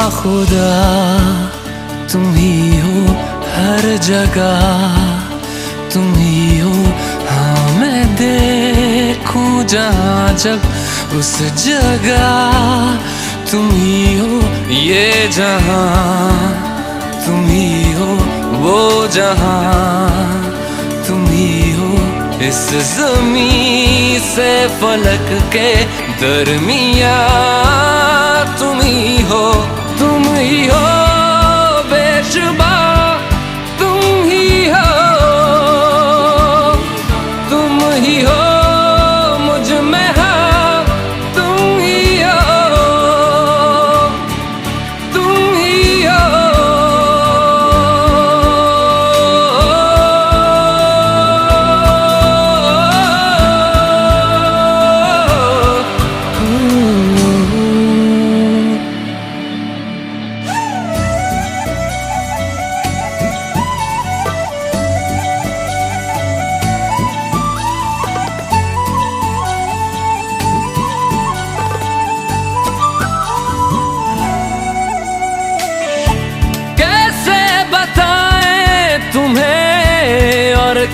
बाखुदा तुम ही हो हर जगह, तुम ही हो। हाँ मैं देखूं जहाँ जब उस जगह तुम ही हो। ये जहाँ तुम ही हो, वो जहाँ तुम ही हो। इस ज़मीं से फलक के दरमियाँ तुम ही हो, तुम ही हो बेशुबा, तुम ही हो, तुम ही हो मुझ में। हाँ तुम ही हो, तुम ही हो।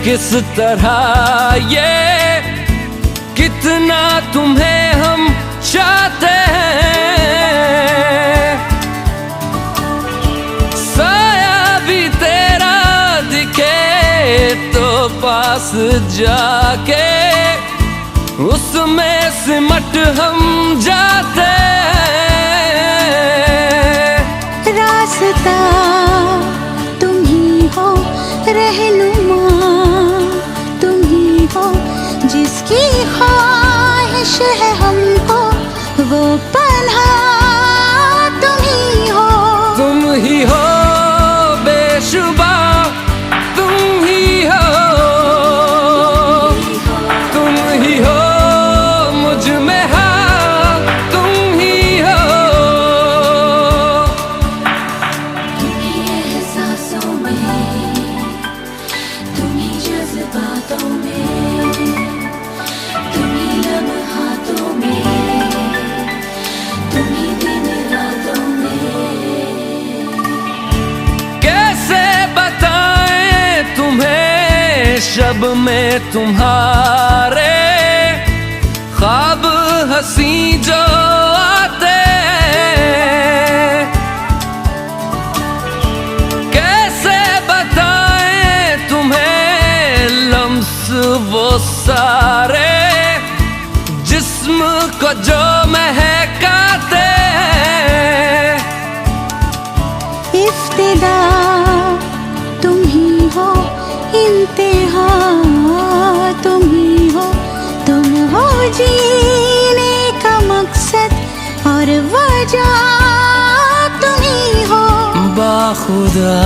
किस तरह ये कितना तुम्हें हम चाहते हैं। साया भी तेरा दिखे तो पास जाके उसमें सिमट हम जाते हैं। रास्ता तुम ही हो, रहनुमा जिसकी ख्वाहिश है हमको, वो पन्हा तुम ही हो। तुम ही हो बेशुबा, तुम ही हो, तुम ही हो मुझ में। हाँ तुम ही हो। तुम ही एहसासों में, तुम ही जज्बातों में, शब में तुम्हारे ख्वाब हंसी जो आते, कैसे बताएं तुम्हें लम्स वो सारे जिस्म को जो महकाते। इफ्तिदा तुम ही हो, इंतहा तुम ही हो, तुम हो जीने का मकसद और वजह तुम ही हो। बाखुदा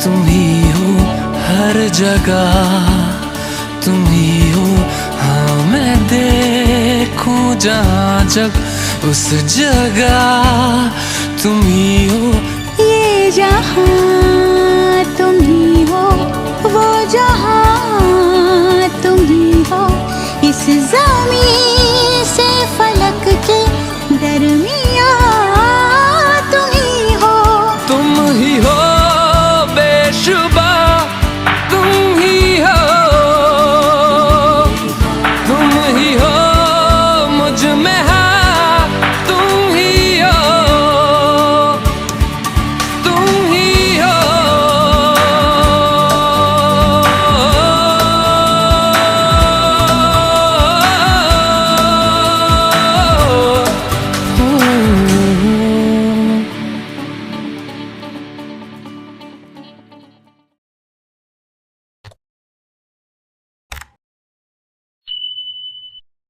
तुम ही हो हर जगह, तुम ही हो। हाँ मैं देखूं जहाँ जब उस जगह तुम ही हो। ये जहाँ तुम ही हो,